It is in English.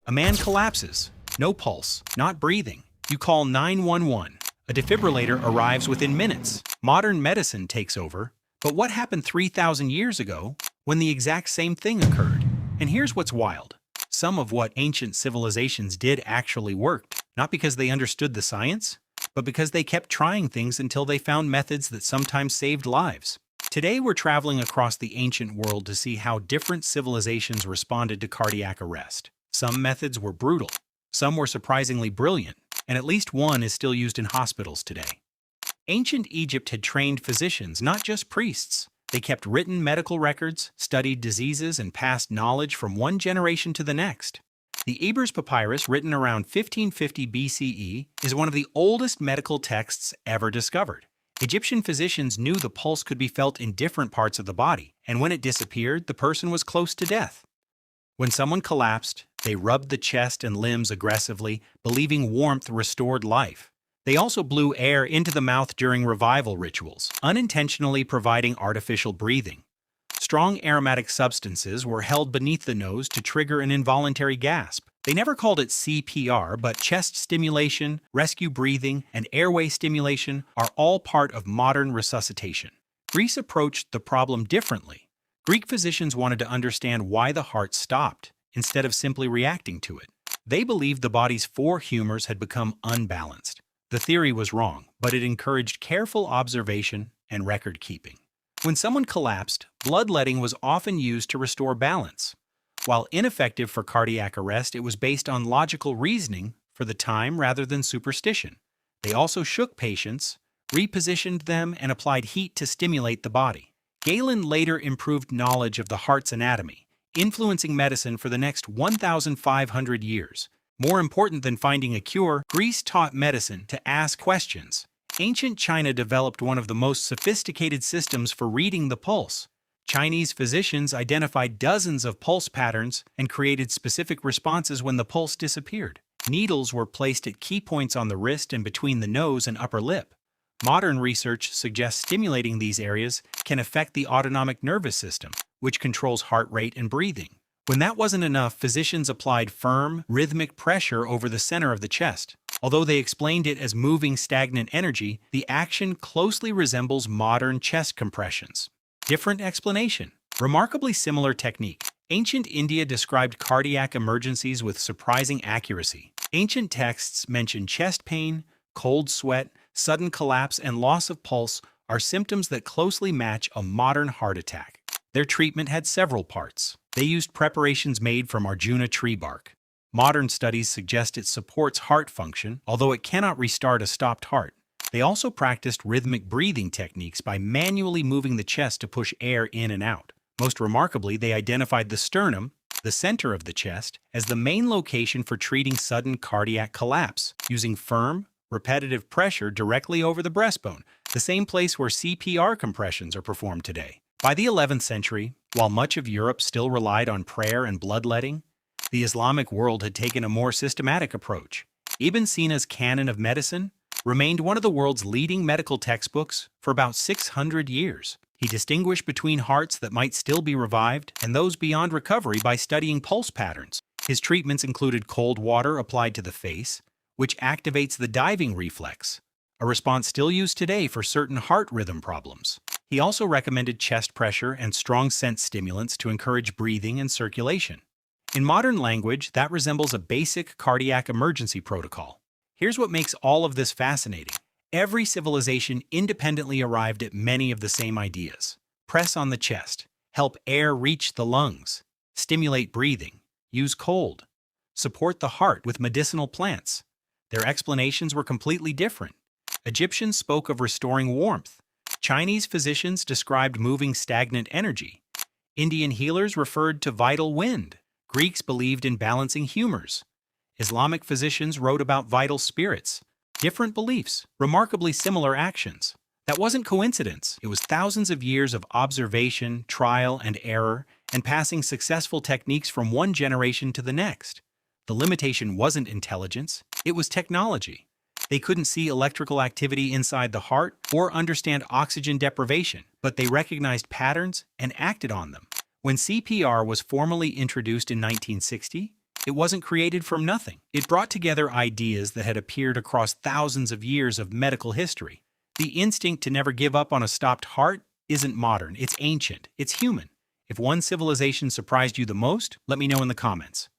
A man collapses. No pulse, not breathing. You call 911. A defibrillator arrives within minutes. Modern medicine takes over. But what happened 3,000 years ago when the exact same thing occurred? And here's what's wild. Some of what ancient civilizations did actually worked, not because they understood the science, but because they kept trying things until they found methods that sometimes saved lives. Today we're traveling across the ancient world to see how different civilizations responded to cardiac arrest. Some methods were brutal, some were surprisingly brilliant, and at least one is still used in hospitals today. Ancient Egypt had trained physicians, not just priests. They kept written medical records, studied diseases, and passed knowledge from one generation to the next. The Ebers Papyrus, written around 1550 BCE, is one of the oldest medical texts ever discovered. Egyptian physicians knew the pulse could be felt in different parts of the body, and when it disappeared, the person was close to death. When someone collapsed, they rubbed the chest and limbs aggressively, believing warmth restored life. They also blew air into the mouth during revival rituals, unintentionally providing artificial breathing. Strong aromatic substances were held beneath the nose to trigger an involuntary gasp. They never called it CPR, but chest stimulation, rescue breathing, and airway stimulation are all part of modern resuscitation. Greece approached the problem differently. Greek physicians wanted to understand why the heart stopped, instead of simply reacting to it. They believed the body's four humors had become unbalanced. The theory was wrong, but it encouraged careful observation and record-keeping. When someone collapsed, bloodletting was often used to restore balance. While ineffective for cardiac arrest, it was based on logical reasoning for the time rather than superstition. They also shook patients, repositioned them, and applied heat to stimulate the body. Galen later improved knowledge of the heart's anatomy, influencing medicine for the next 1,500 years. More important than finding a cure, Greece taught medicine to ask questions. Ancient China developed one of the most sophisticated systems for reading the pulse. Chinese physicians identified dozens of pulse patterns and created specific responses when the pulse disappeared. Needles were placed at key points on the wrist and between the nose and upper lip. Modern research suggests stimulating these areas can affect the autonomic nervous system, which controls heart rate and breathing. When that wasn't enough, physicians applied firm, rhythmic pressure over the center of the chest. Although they explained it as moving stagnant energy, the action closely resembles modern chest compressions. Different explanation. Remarkably similar technique. Ancient India described cardiac emergencies with surprising accuracy. Ancient texts mention chest pain, cold sweat, sudden collapse, and loss of pulse are symptoms that closely match a modern heart attack. Their treatment had several parts. They used preparations made from Arjuna tree bark. Modern studies suggest it supports heart function, although it cannot restart a stopped heart. They also practiced rhythmic breathing techniques by manually moving the chest to push air in and out. Most remarkably, they identified the sternum, the center of the chest, as the main location for treating sudden cardiac collapse, using firm, repetitive pressure directly over the breastbone, the same place where CPR compressions are performed today. By the 11th century, while much of Europe still relied on prayer and bloodletting, the Islamic world had taken a more systematic approach. Ibn Sina's Canon of Medicine remained one of the world's leading medical textbooks for about 600 years. He distinguished between hearts that might still be revived and those beyond recovery by studying pulse patterns. His treatments included cold water applied to the face, which activates the diving reflex, a response still used today for certain heart rhythm problems. He also recommended chest pressure and strong scent stimulants to encourage breathing and circulation. In modern language, that resembles a basic cardiac emergency protocol. Here's what makes all of this fascinating. Every civilization independently arrived at many of the same ideas. Press on the chest, help air reach the lungs, stimulate breathing, use cold, support the heart with medicinal plants. Their explanations were completely different. Egyptians spoke of restoring warmth. Chinese physicians described moving stagnant energy. Indian healers referred to vital wind. Greeks believed in balancing humors. Islamic physicians wrote about vital spirits. Different beliefs, remarkably similar actions. That wasn't coincidence. It was thousands of years of observation, trial, and error, and passing successful techniques from one generation to the next. The limitation wasn't intelligence, it was technology. They couldn't see electrical activity inside the heart or understand oxygen deprivation, but they recognized patterns and acted on them. When CPR was formally introduced in 1960, It wasn't created from nothing. It brought together ideas that had appeared across thousands of years of medical history. The instinct to never give up on a stopped heart isn't modern, it's ancient, it's human. If one civilization surprised you the most, let me know in the comments.